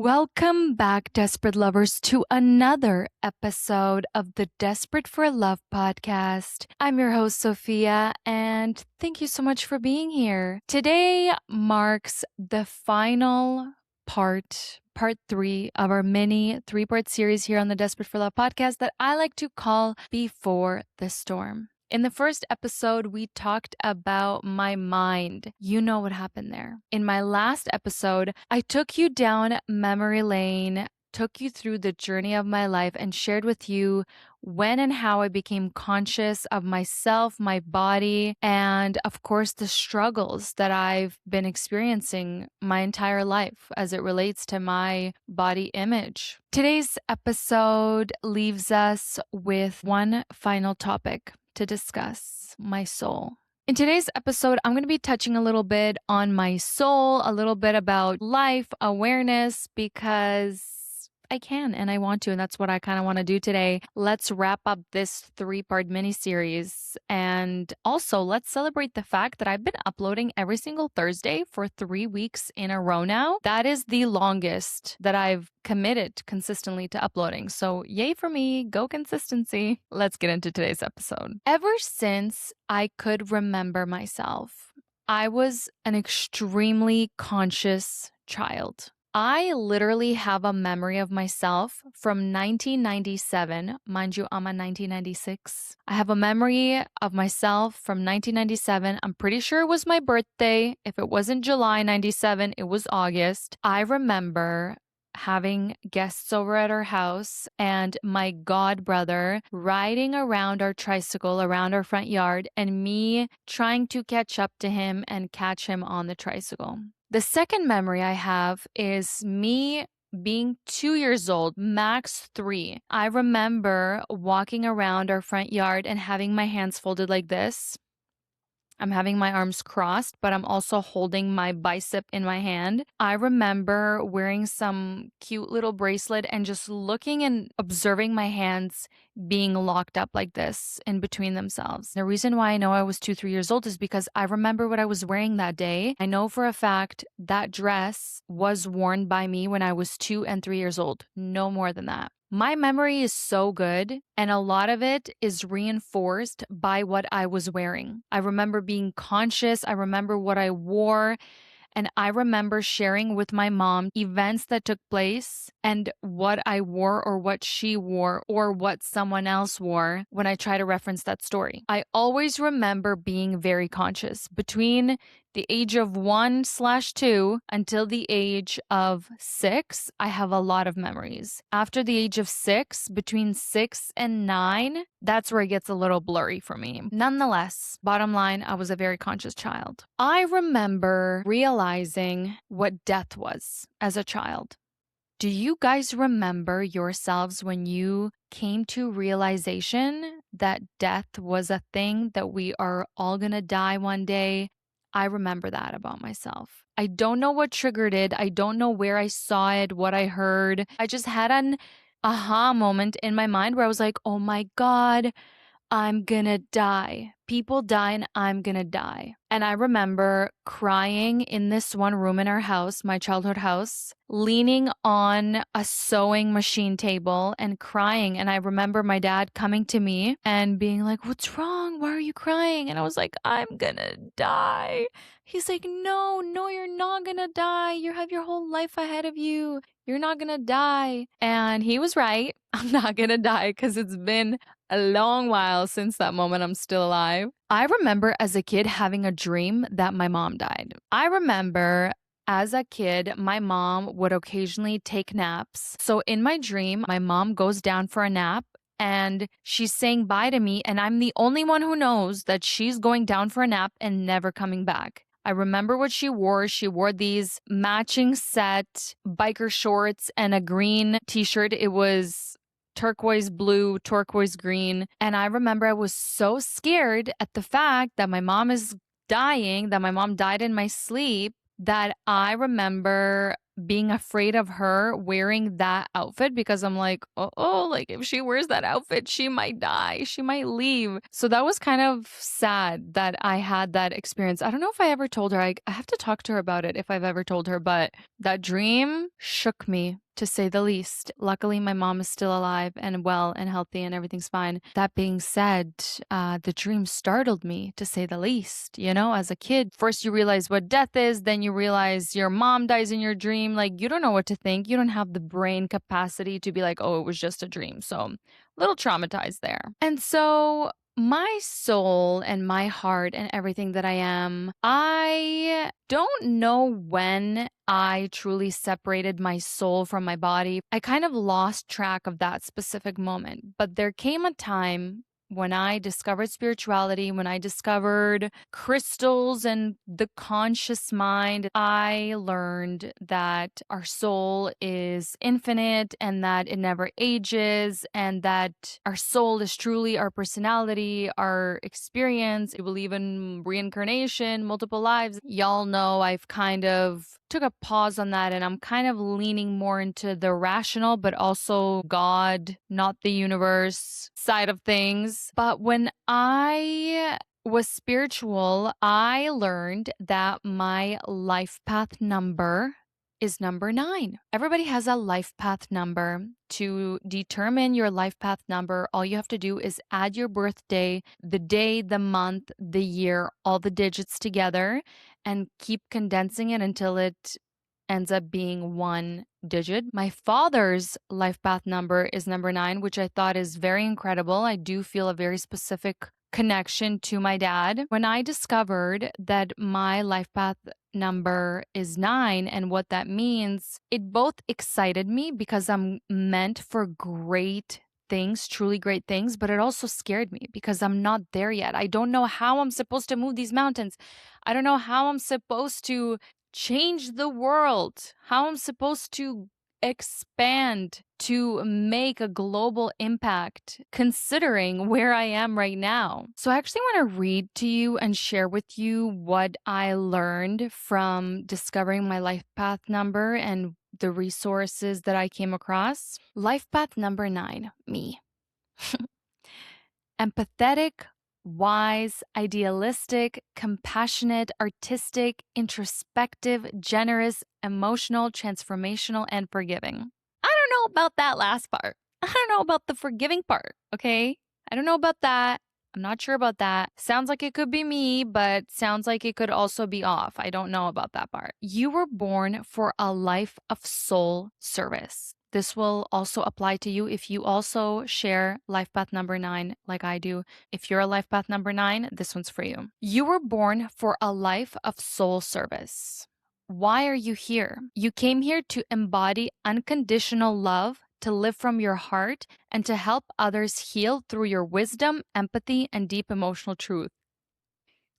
Welcome back, desperate lovers, to another episode of the Desperate for Love podcast. I'm your host, Sophia, and thank you so much for being here. Today marks the final part 3 of our mini 3-part series here on the Desperate for Love podcast that I like to call Before the Storm. In the first episode, we talked about my mind. You know what happened there. In my last episode, I took you down memory lane, took you through the journey of my life, and shared with you when and how I became conscious of myself, my body, and of course, the struggles that I've been experiencing my entire life as it relates to my body image. Today's episode leaves us with one final topic to discuss: my soul. In today's episode, I'm going to be touching a little bit on my soul, a little bit about life, awareness, because I can and I want to, and that's what I kind of want to do today. Let's wrap up this 3-part mini-series, and also let's celebrate the fact that I've been uploading every single Thursday for 3 weeks in a row now. That is the longest that I've committed consistently to uploading. So yay for me, go consistency. Let's get into today's episode. Ever since I could remember myself, I was an extremely conscious child. I literally have a memory of myself from 1997. Mind you, I'm a 1996. I have a memory of myself from 1997. I'm pretty sure it was my birthday. If it wasn't July 97, it was August. I remember having guests over at our house and my god brother riding around our tricycle around our front yard and me trying to catch up to him and catch him on the tricycle. The second memory I have is me being 2 years old, max 3. I remember walking around our front yard and having my hands folded like this. I'm having my arms crossed, but I'm also holding my bicep in my hand. I remember wearing some cute little bracelet and just looking and observing my hands being locked up like this in between themselves. The reason why I know I was 3 years old is because I remember what I was wearing that day. I know for a fact that dress was worn by me when I was 2 and 3 years old. No more than that. My memory is so good, and a lot of it is reinforced by what I was wearing. I remember being conscious. I remember what I wore. And I remember sharing with my mom events that took place and what I wore or what she wore or what someone else wore when I try to reference that story. I always remember being very conscious. Between the age of 1/2 until the age of 6, I have a lot of memories. After the age of 6, between 6 and 9, that's where it gets a little blurry for me. Nonetheless, bottom line, I was a very conscious child. I remember realizing what death was as a child. Do you guys remember yourselves when you came to realization that death was a thing, that we are all gonna die one day? I remember that about myself. I don't know what triggered it. I don't know where I saw it, what I heard. I just had an aha moment in my mind where I was like, oh my God, I'm gonna die. People die and I'm gonna die. And I remember crying in this one room in our house, my childhood house, leaning on a sewing machine table and crying. And I remember my dad coming to me and being like, what's wrong? Why are you crying? And I was like, I'm gonna die. He's like, no, you're not gonna die. You have your whole life ahead of you. You're not gonna die. And he was right. I'm not gonna die because it's been a long while since that moment. I'm still alive. I remember as a kid having a dream that my mom died. I remember as a kid, my mom would occasionally take naps. So in my dream, my mom goes down for a nap and she's saying bye to me, and I'm the only one who knows that she's going down for a nap and never coming back. I remember what she wore. She wore these matching set biker shorts and a green t-shirt. It was turquoise blue, turquoise green. And I remember I was so scared at the fact that my mom is dying, that my mom died in my sleep, that I remember being afraid of her wearing that outfit because I'm like, oh, like if she wears that outfit, she might die. She might leave. So that was kind of sad that I had that experience. I don't know if I ever told her. I have to talk to her about it if I've ever told her, but that dream shook me, to say the least. Luckily, my mom is still alive and well and healthy and everything's fine. That being said, the dream startled me, to say the least. You know, as a kid, first you realize what death is, then you realize your mom dies in your dream. Like, you don't know what to think. You don't have the brain capacity to be like, oh, it was just a dream. So, a little traumatized there. And so, my soul and my heart and everything that I am, I don't know when I truly separated my soul from my body. I kind of lost track of that specific moment, but there came a time when I discovered spirituality, when I discovered crystals and the conscious mind, I learned that our soul is infinite and that it never ages, and that our soul is truly our personality, our experience. We believe in reincarnation, multiple lives. Y'all know I've kind of took a pause on that, and I'm kind of leaning more into the rational, but also God, not the universe side of things. But when I was spiritual, I learned that my life path number is number 9. Everybody has a life path number. To determine your life path number, all you have to do is add your birthday, the day, the month, the year, all the digits together, and keep condensing it until it ends up being one digit. My father's life path number is number 9, which I thought is very incredible. I do feel a very specific connection to my dad. When I discovered that my life path number is 9 and what that means, it both excited me because I'm meant for great things, truly great things, but it also scared me because I'm not there yet. I don't know how I'm supposed to move these mountains. I don't know how I'm supposed to change the world, how I'm supposed to expand to make a global impact considering where I am right now. So I actually want to read to you and share with you what I learned from discovering my life path number and the resources that I came across. Life path number 9, me. Empathetic, wise, idealistic, compassionate, artistic, introspective, generous, emotional, transformational, and forgiving. I don't know about that last part. I don't know about the forgiving part, okay? I don't know about that. I'm not sure about that. Sounds like it could be me, but sounds like it could also be off. I don't know about that part. You were born for a life of soul service. This will also apply to you if you also share life path number 9 like I do. If you're a life path number 9, this one's for you. You were born for a life of soul service. Why are you here? You came here to embody unconditional love, to live from your heart, and to help others heal through your wisdom, empathy, and deep emotional truth.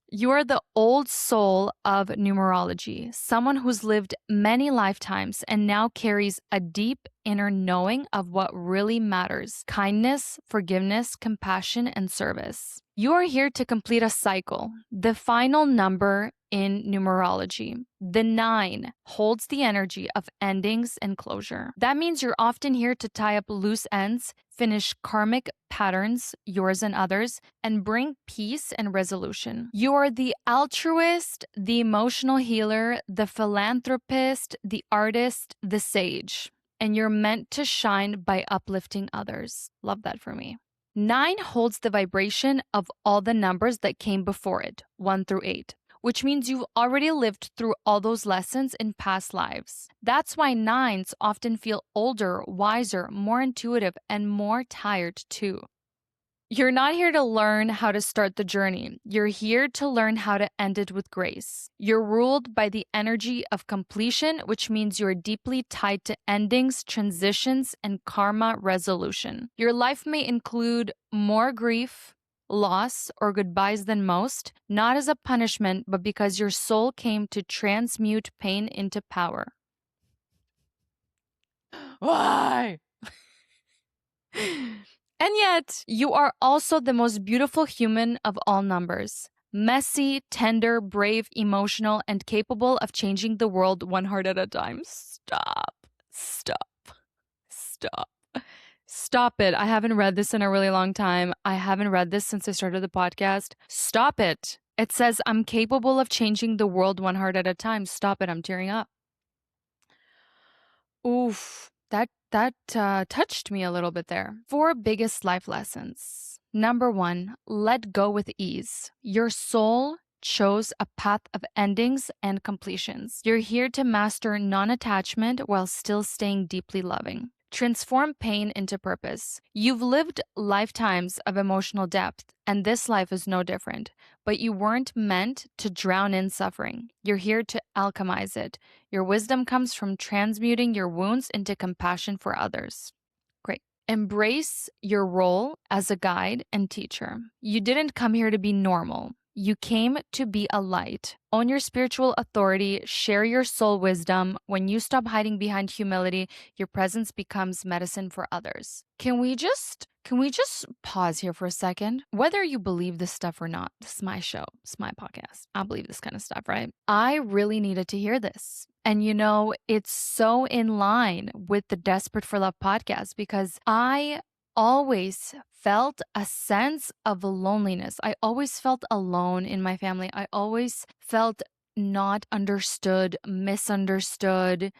You are the old soul of numerology, someone who's lived many lifetimes and now carries a deep inner knowing of what really matters: kindness, forgiveness, compassion, and service. You are here to complete a cycle, the final number in numerology. The 9 holds the energy of endings and closure. That means you're often here to tie up loose ends, finish karmic patterns, yours and others, and bring peace and resolution. You are the altruist, the emotional healer, the philanthropist, the artist, the sage. And you're meant to shine by uplifting others. Love that for me. 9 holds the vibration of all the numbers that came before it, 1 through 8, which means you've already lived through all those lessons in past lives. That's why 9s often feel older, wiser, more intuitive, and more tired too. You're not here to learn how to start the journey. You're here to learn how to end it with grace. You're ruled by the energy of completion, which means you're deeply tied to endings, transitions, and karma resolution. Your life may include more grief, loss, or goodbyes than most, not as a punishment, but because your soul came to transmute pain into power. Why? And yet, you are also the most beautiful human of all numbers. Messy, tender, brave, emotional, and capable of changing the world one heart at a time. Stop. Stop. Stop. Stop it. I haven't read this in a really long time. I haven't read this since I started the podcast. Stop it. It says, I'm capable of changing the world one heart at a time. Stop it. I'm tearing up. Oof. That touched me a little bit there. 4 biggest life lessons. Number 1, let go with ease. Your soul chose a path of endings and completions. You're here to master non-attachment while still staying deeply loving. Transform pain into purpose. You've lived lifetimes of emotional depth, and this life is no different. But you weren't meant to drown in suffering. You're here to alchemize it. Your wisdom comes from transmuting your wounds into compassion for others. Great. Embrace your role as a guide and teacher. You didn't come here to be normal. You came to be a light. Own your spiritual authority, share your soul wisdom. When you stop hiding behind humility, your presence becomes medicine for others. Can we just pause here for a second? Whether you believe this stuff or not, this is my show, it's my podcast. I believe this kind of stuff, right? I really needed to hear this. And it's so in line with the Desperate for Love podcast because I always felt a sense of loneliness. I always felt alone in my family. I always felt not understood, misunderstood.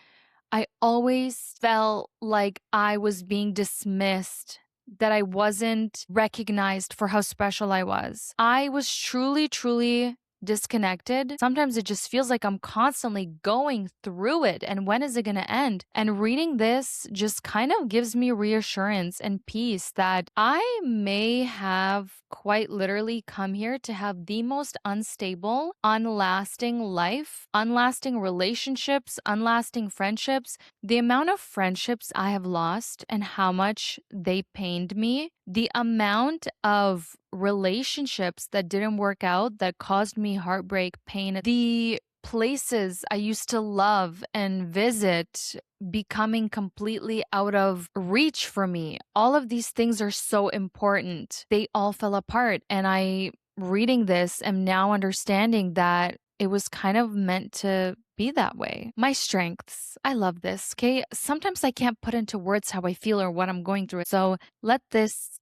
I always felt like I was being dismissed, that I wasn't recognized for how special I was. I was truly, truly disconnected. Sometimes it just feels like I'm constantly going through it. And when is it going to end? And reading this just kind of gives me reassurance and peace that I may have quite literally come here to have the most unstable, unlasting life, unlasting relationships, unlasting friendships. The amount of friendships I have lost and how much they pained me, the amount of relationships that didn't work out that caused me heartbreak, pain, the places I used to love and visit becoming completely out of reach for me. All of these things are so important. They all fell apart. And I, reading this, am now understanding that it was kind of meant to be that way. My strengths. I love this. Okay. Sometimes I can't put into words how I feel or what I'm going through. So let this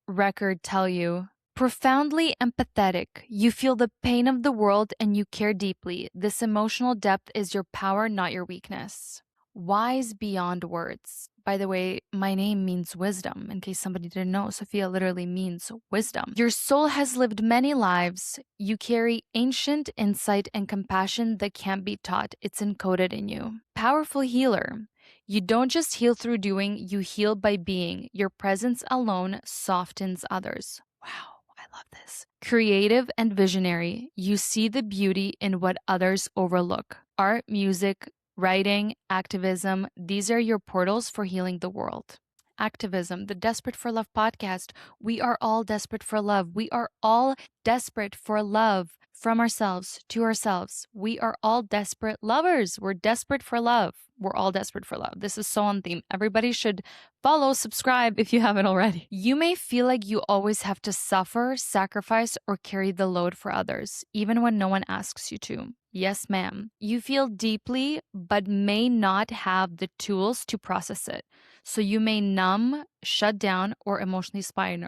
record tell you. Profoundly empathetic. You feel the pain of the world and you care deeply. This emotional depth is your power, not your weakness. Wise beyond words. By the way, my name means wisdom. In case somebody didn't know, Sophia literally means wisdom. Your soul has lived many lives. You carry ancient insight and compassion that can't be taught. It's encoded in you. Powerful healer. You don't just heal through doing, you heal by being. Your presence alone softens others. Wow. I love this. Creative and visionary. You see the beauty in what others overlook. Art, music, writing, activism. These are your portals for healing the world. Activism, the Desperate for Love podcast. We are all desperate for love. We are all desperate for love from ourselves to ourselves. We are all desperate lovers. We're desperate for love. We're all desperate for love. This is so on theme. Everybody should follow, subscribe if you haven't already. You may feel like you always have to suffer, sacrifice, or carry the load for others, even when no one asks you to. Yes, ma'am. You feel deeply, but may not have the tools to process it. So you may numb, shut down, or emotionally spiral.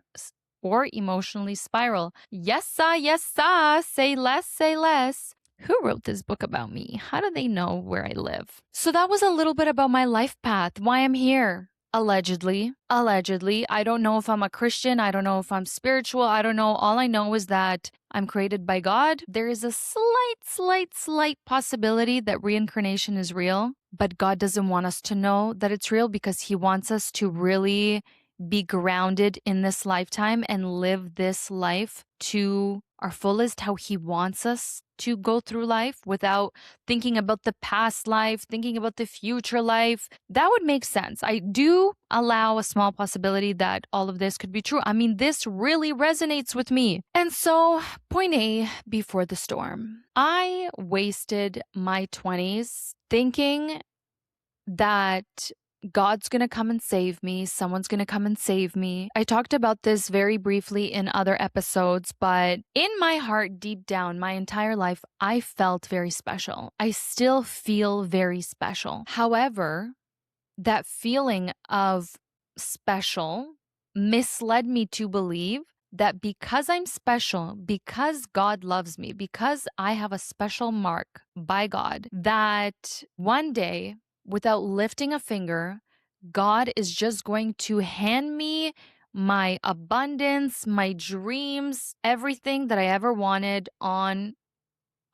Yes, say less, say less. Who wrote this book about me? How do they know where I live? So that was a little bit about my life path, why I'm here. Allegedly. I don't know if I'm a Christian. I don't know if I'm spiritual. I don't know. All I know is that I'm created by God. There is a slight possibility that reincarnation is real, but God doesn't want us to know that it's real because He wants us to really be grounded in this lifetime and live this life to our fullest, how He wants us to go through life without thinking about the past life, thinking about the future life. That would make sense. I do allow a small possibility that all of this could be true. I mean, this really resonates with me. And so, point A, before the storm. I wasted my 20s thinking that God's gonna come and save me. Someone's gonna come and save me. I talked about this very briefly in other episodes, but in my heart, deep down, my entire life, I felt very special. I still feel very special. However, that feeling of special misled me to believe that because I'm special, because God loves me, because I have a special mark by God, that one day, without lifting a finger, God is just going to hand me my abundance, my dreams, everything that I ever wanted on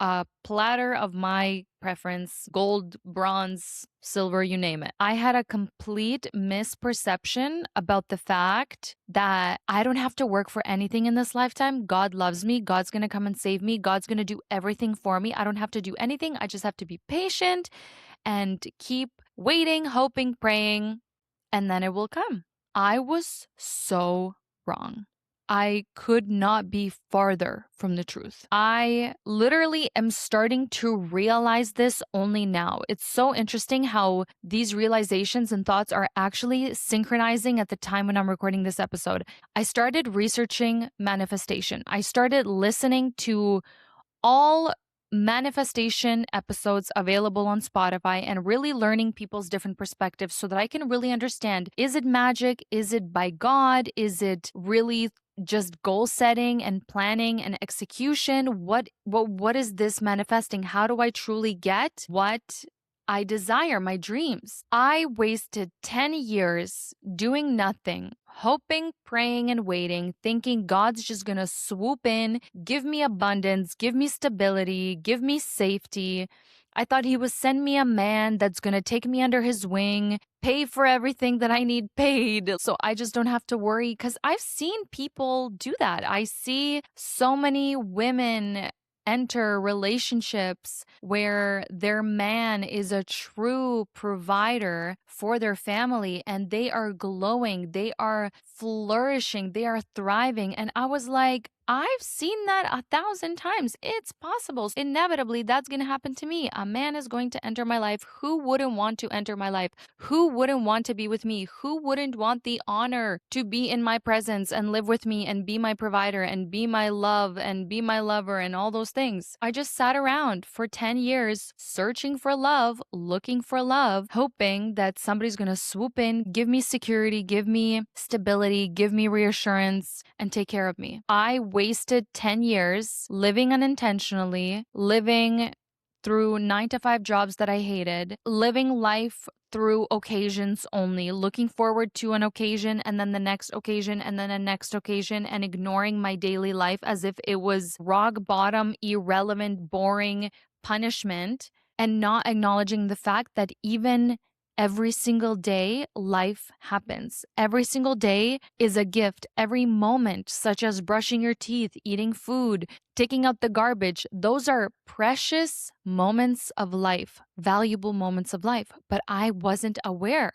a platter of my preference, gold, bronze, silver, you name it. I had a complete misperception about the fact that I don't have to work for anything in this lifetime. God loves me. God's going to come and save me. God's going to do everything for me. I don't have to do anything. I just have to be patient and keep waiting, hoping, praying, and then it will come. I was so wrong. I could not be farther from the truth. I literally am starting to realize this only now. It's so interesting how these realizations and thoughts are actually synchronizing at the time when I'm recording this episode. I started researching manifestation. I started listening to all manifestation episodes available on Spotify and really learning people's different perspectives so that I can really understand, is it magic? Is it by God? Is it really just goal setting and planning and execution? What is this manifesting? How do I truly get what I desire, my dreams? I wasted 10 years doing nothing, hoping, praying, and waiting, thinking God's just gonna swoop in, give me abundance, give me stability, give me safety. I thought he would send me a man that's gonna take me under his wing, pay for everything that I need paid, so I just don't have to worry. Because I've seen people do that. I see so many women enter relationships where their man is a true provider for their family and they are glowing, they are flourishing, they are thriving. And I was like, I've seen that 1,000 times. It's possible. Inevitably, that's going to happen to me. A man is going to enter my life. Who wouldn't want to enter my life? Who wouldn't want to be with me? Who wouldn't want the honor to be in my presence and live with me and be my provider and be my love and be my lover and all those things? I just sat around for 10 years searching for love, looking for love, hoping that somebody's going to swoop in, give me security, give me stability, give me reassurance, and take care of me. I wasted 10 years living unintentionally, living through 9-to-5 jobs that I hated, living life through occasions only, looking forward to an occasion and then the next occasion and then a next occasion, and ignoring my daily life as if it was rock bottom, irrelevant, boring punishment, and not acknowledging the fact that even every single day, life happens. Every single day is a gift. Every moment, such as brushing your teeth, eating food, taking out the garbage, those are precious moments of life, valuable moments of life. But I wasn't aware.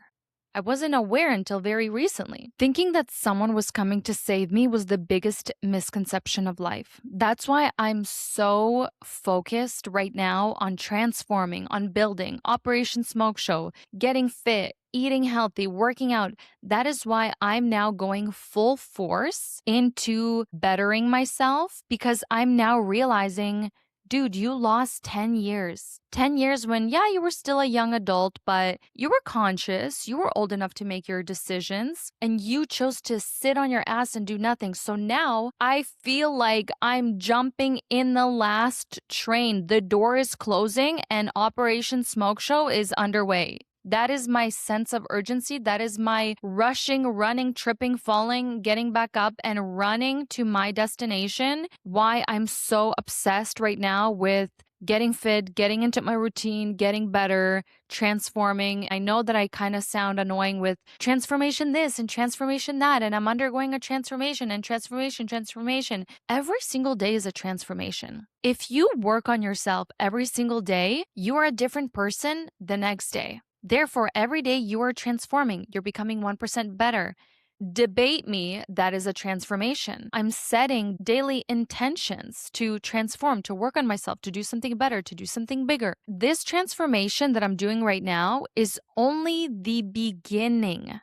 I wasn't aware until very recently. Thinking that someone was coming to save me was the biggest misconception of life. That's why I'm so focused right now on transforming, on building Operation Smoke Show, getting fit, eating healthy, working out. That is why I'm now going full force into bettering myself, because I'm now realizing, dude, you lost 10 years. 10 years when, yeah, you were still a young adult, but you were conscious, you were old enough to make your decisions, and you chose to sit on your ass and do nothing. So now I feel like I'm jumping in the last train. The door is closing and Operation Smoke Show is underway. That is my sense of urgency. That is my rushing, running, tripping, falling, getting back up and running to my destination. Why I'm so obsessed right now with getting fit, getting into my routine, getting better, transforming. I know that I kind of sound annoying with transformation this and transformation that, and I'm undergoing a transformation and transformation. Every single day is a transformation. If you work on yourself every single day, you are a different person the next day. Therefore, every day you are transforming. You're becoming 1% better. Debate me, that is a transformation. I'm setting daily intentions to transform, to work on myself, to do something better, to do something bigger. This transformation that I'm doing right now is only the beginning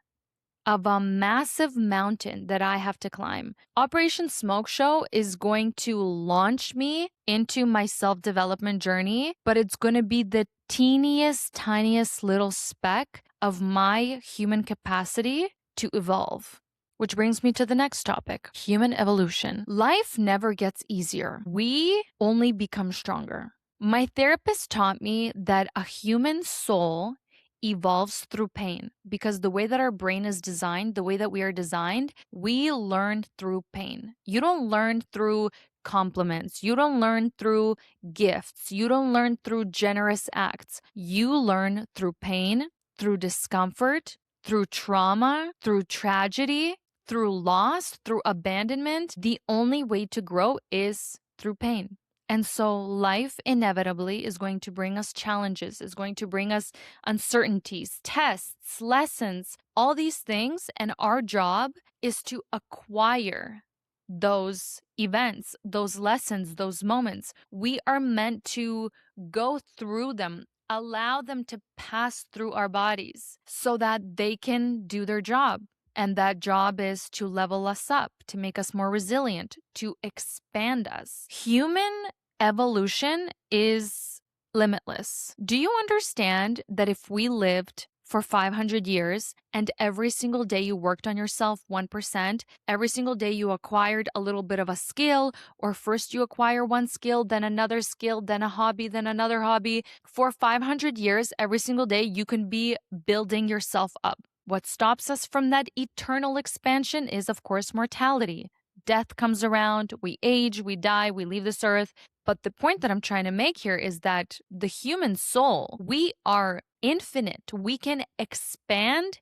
of a massive mountain that I have to climb. Operation Smoke Show is going to launch me into my self-development journey, but it's going to be the teeniest, tiniest little speck of my human capacity to evolve. Which brings me to the next topic, human evolution. Life never gets easier. We only become stronger. My therapist taught me that a human soul evolves through pain because the way that our brain is designed, the way that we are designed, we learn through pain. You don't learn through compliments. You don't learn through gifts. You don't learn through generous acts. You learn through pain, through discomfort, through trauma, through tragedy, through loss, through abandonment. The only way to grow is through pain. And so life inevitably is going to bring us challenges, is going to bring us uncertainties, tests, lessons, all these things. And our job is to acquire those events, those lessons, those moments. We are meant to go through them, allow them to pass through our bodies so that they can do their job. And that job is to level us up, to make us more resilient, to expand us. Human evolution is limitless. Do you understand that if we lived for 500 years and every single day you worked on yourself 1%, every single day you acquired a little bit of a skill, or first you acquire one skill, then another skill, then a hobby, then another hobby, for 500 years, every single day you can be building yourself up. What stops us from that eternal expansion is, of course, mortality. Death comes around, we age, we die, we leave this earth. But the point that I'm trying to make here is that the human soul, we are infinite. We can expand,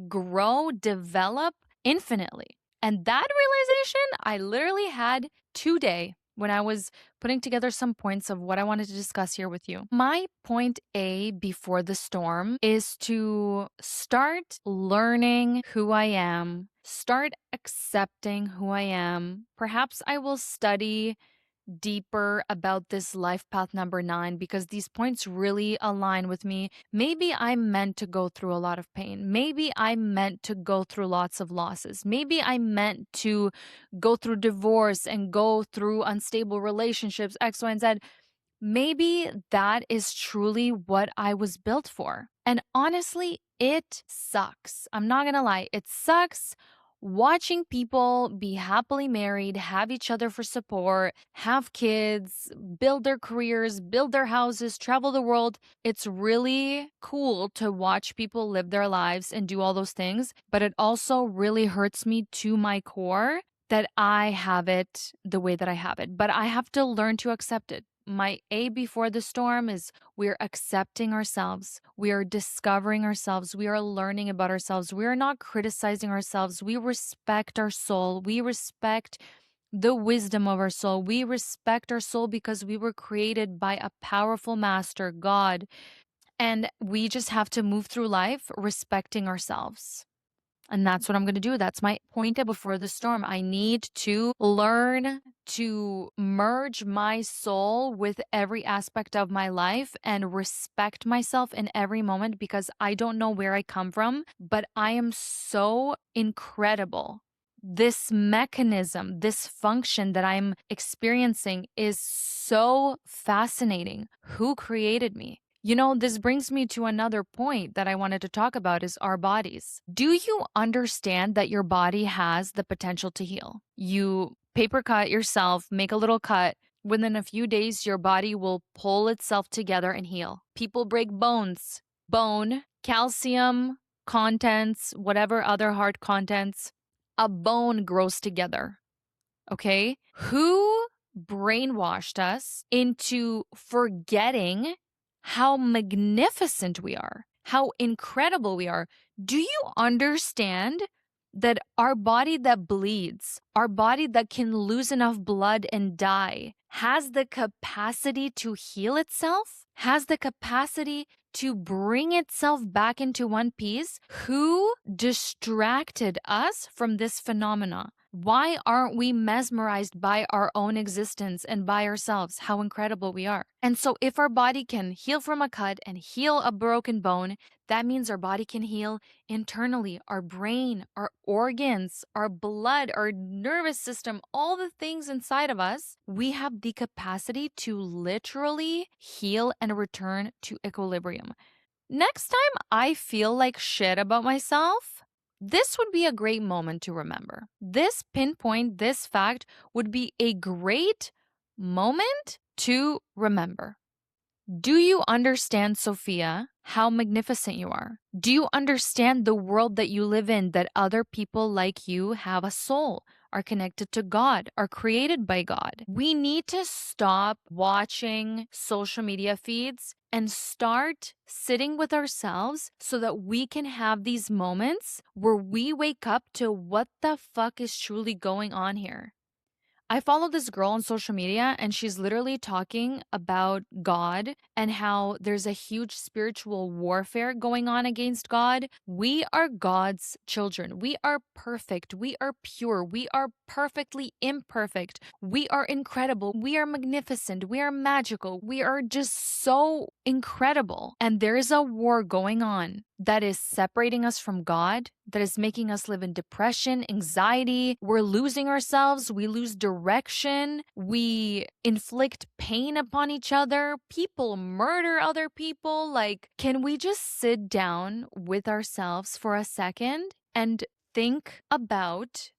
grow, develop infinitely. And that realization I literally had today when I was putting together some points of what I wanted to discuss here with you. My point A before the storm is to start learning who I am, start accepting who I am. Perhaps I will study deeper about this life path number 9 because these points really align with me. Maybe I'm meant to go through a lot of pain. Maybe I'm meant to go through lots of losses. Maybe I'm meant to go through divorce and go through unstable relationships, X, Y, and Z. Maybe that is truly what I was built for. And honestly, it sucks. I'm not gonna lie, it sucks watching people be happily married, have each other for support, have kids, build their careers, build their houses, travel the world. It's really cool to watch people live their lives and do all those things, but it also really hurts me to my core that I have it the way that I have it. But I have to learn to accept it. My A before the storm is we're accepting ourselves. We are discovering ourselves. We are learning about ourselves. We are not criticizing ourselves. We respect our soul. We respect the wisdom of our soul. We respect our soul because we were created by a powerful master, God. And we just have to move through life respecting ourselves. And that's what I'm going to do. That's my point before the storm. I need to learn to merge my soul with every aspect of my life and respect myself in every moment because I don't know where I come from, but I am so incredible. This mechanism, this function that I'm experiencing is so fascinating. Who created me? You know, this brings me to another point that I wanted to talk about is our bodies. Do you understand that your body has the potential to heal? You paper cut yourself, make a little cut. Within a few days, your body will pull itself together and heal. People break bones, bone, calcium contents, whatever other hard contents, a bone grows together. Okay? Who brainwashed us into forgetting how magnificent we are, how incredible we are? Do you understand that our body that bleeds, our body that can lose enough blood and die, has the capacity to heal itself, has the capacity to bring itself back into one piece? Who distracted us from this phenomena? Why aren't we mesmerized by our own existence and by ourselves? How incredible we are. And so, if our body can heal from a cut and heal a broken bone, that means our body can heal internally, our brain, our organs, our blood, our nervous system, all the things inside of us. We have the capacity to literally heal and return to equilibrium. Next time I feel like shit about myself, this would be a great moment to remember. This pinpoint, this fact would be a great moment to remember. Do you understand, Sophia, how magnificent you are? Do you understand the world that you live in, that other people like you have a soul, are connected to God, are created by God? We need to stop watching social media feeds and start sitting with ourselves so that we can have these moments where we wake up to what the fuck is truly going on here. I follow this girl on social media and she's literally talking about God and how there's a huge spiritual warfare going on against God. We are God's children. We are perfect. We are pure. We are perfectly imperfect. We are incredible. We are magnificent. We are magical. We are just so incredible. And there is a war going on that is separating us from God, that is making us live in depression, anxiety. We're losing ourselves. We lose direction. We inflict pain upon each other. People murder other people. Like, can we just sit down with ourselves for a second and think about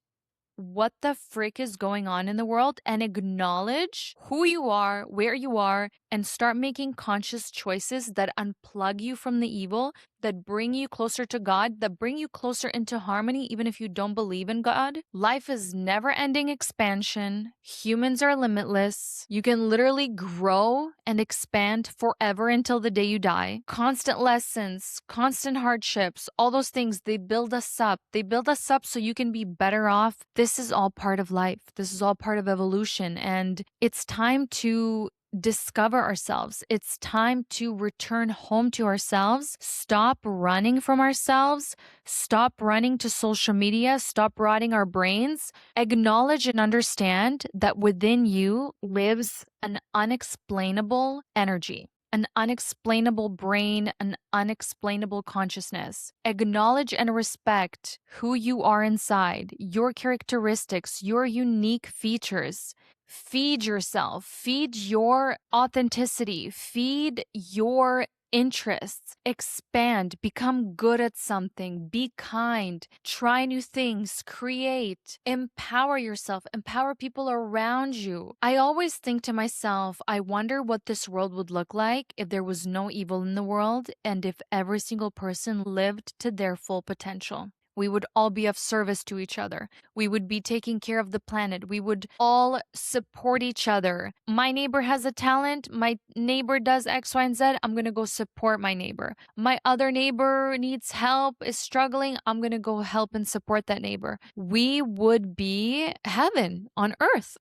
what the frick is going on in the world and acknowledge who you are, where you are, and start making conscious choices that unplug you from the evil, that bring you closer to God, that bring you closer into harmony, even if you don't believe in God? Life is never-ending expansion. Humans are limitless. You can literally grow and expand forever until the day you die. Constant lessons, constant hardships, all those things, they build us up. They build us up so you can be better off. This is all part of life. This is all part of evolution. And it's time to discover ourselves. It's time to return home to ourselves. Stop running from ourselves. Stop running to social media. Stop rotting our brains. Acknowledge and understand that within you lives an unexplainable energy, an unexplainable brain, an unexplainable consciousness. Acknowledge and respect who you are inside, your characteristics, your unique features. Feed yourself, feed your authenticity, feed your interests, expand, become good at something, be kind, try new things, create, empower yourself, empower people around you. I always think to myself, I wonder what this world would look like if there was no evil in the world and if every single person lived to their full potential. We would all be of service to each other. We would be taking care of the planet. We would all support each other. My neighbor has a talent. My neighbor does X, Y, and Z. I'm going to go support my neighbor. My other neighbor needs help, is struggling. I'm going to go help and support that neighbor. We would be heaven on earth.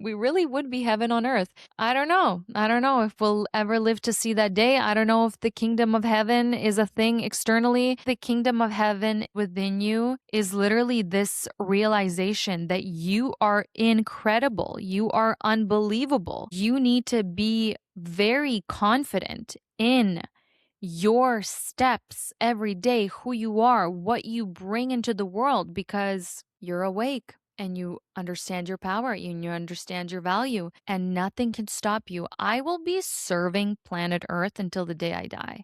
We really would be heaven on earth. I don't know. I don't know if we'll ever live to see that day. I don't know if the kingdom of heaven is a thing externally. The kingdom of heaven within you is literally this realization that you are incredible. You are unbelievable. You need to be very confident in your steps every day, who you are, what you bring into the world, because you're awake and you understand your power and you understand your value, and nothing can stop you. I will be serving planet Earth until the day I die.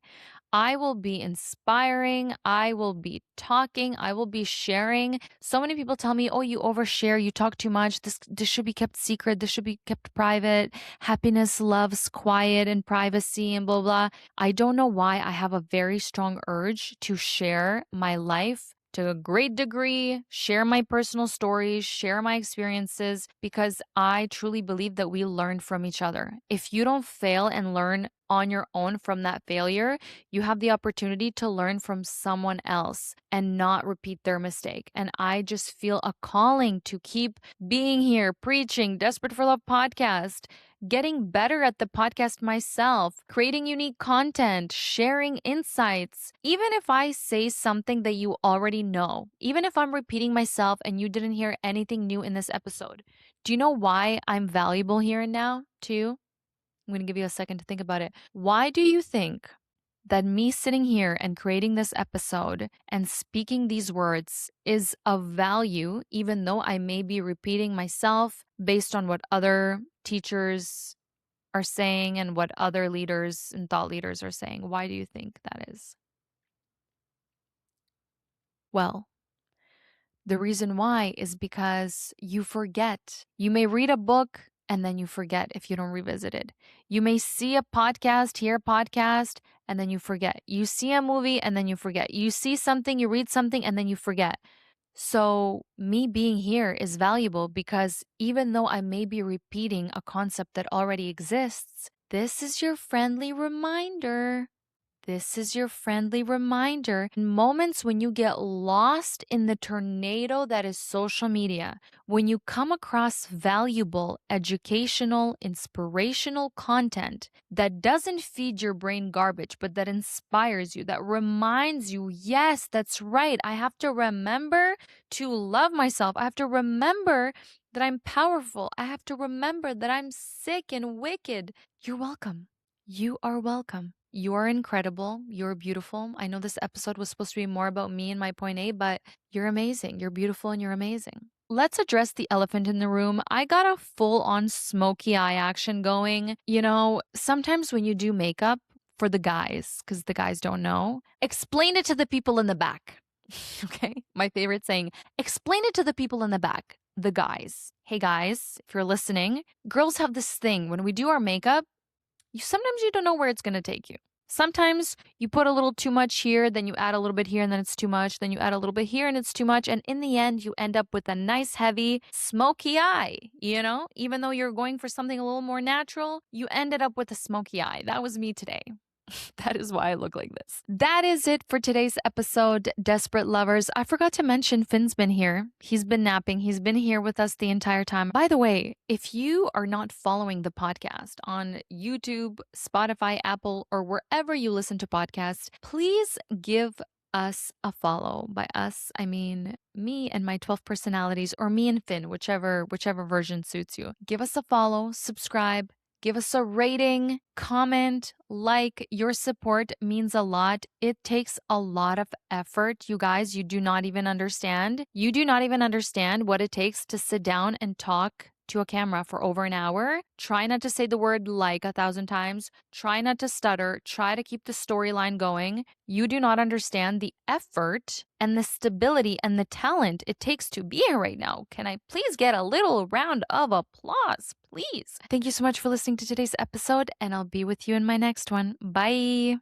I will be inspiring. I will be talking. I will be sharing. So many people tell me, oh, you overshare. You talk too much. This should be kept secret. This should be kept private. Happiness loves quiet and privacy and blah, blah. I don't know why I have a very strong urge to share my life to a great degree, share my personal stories, share my experiences, because I truly believe that we learn from each other. If you don't fail and learn on your own from that failure, you have the opportunity to learn from someone else and not repeat their mistake. And I just feel a calling to keep being here, preaching Desperate for Love podcast, getting better at the podcast myself, creating unique content, sharing insights. Even if I say something that you already know, even if I'm repeating myself and you didn't hear anything new in this episode, do you know why I'm valuable here and now to you? I'm going to give you a second to think about it. Why do you think that me sitting here and creating this episode and speaking these words is of value, even though I may be repeating myself based on what other teachers are saying and what other leaders and thought leaders are saying? Why do you think that is? Well, the reason why is because you forget. You may read a book and then you forget if you don't revisit it. You may see a podcast, hear a podcast, and then you forget. You see a movie and then you forget. You see something, you read something, and then you forget. So, me being here is valuable because even though I may be repeating a concept that already exists, this is your friendly reminder. This is your friendly reminder. In moments when you get lost in the tornado that is social media, when you come across valuable, educational, inspirational content that doesn't feed your brain garbage, but that inspires you, that reminds you, yes, that's right. I have to remember to love myself. I have to remember that I'm powerful. I have to remember that I'm sick and wicked. You're welcome. You are welcome. You are incredible. You're beautiful. I know this episode was supposed to be more about me and my point A, but you're amazing. You're beautiful and you're amazing. Let's address the elephant in the room. I got a full on smoky eye action going. You know, sometimes when you do makeup for the guys, because the guys don't know, explain it to the people in the back. Okay. My favorite saying, explain it to the people in the back, the guys. Hey guys, if you're listening, girls have this thing when we do our makeup. Sometimes you don't know where it's going to take you. Sometimes you put a little too much here, then you add a little bit here, and then it's too much. Then you add a little bit here, and it's too much. And in the end, you end up with a nice, heavy, smoky eye. You know, even though you're going for something a little more natural, you ended up with a smoky eye. That was me today. That is why I look like this. That is it for today's episode, Desperate Lovers. I forgot to mention Finn's been here. He's been napping. He's been here with us the entire time. By the way, if you are not following the podcast on YouTube, Spotify, Apple, or wherever you listen to podcasts, please give us a follow. By us, I mean me and my 12 personalities, or me and Finn, whichever version suits you. Give us a follow, subscribe. Give us a rating, comment, like. Your support means a lot. It takes a lot of effort. You guys, you do not even understand. You do not even understand what it takes to sit down and talk to a camera for over an hour. Try not to say the word like 1,000 times. Try not to stutter. Try to keep the storyline going. You do not understand the effort and the stability and the talent it takes to be here right now. Can I please get a little round of applause, please? Thank you so much for listening to today's episode, and I'll be with you in my next one. Bye.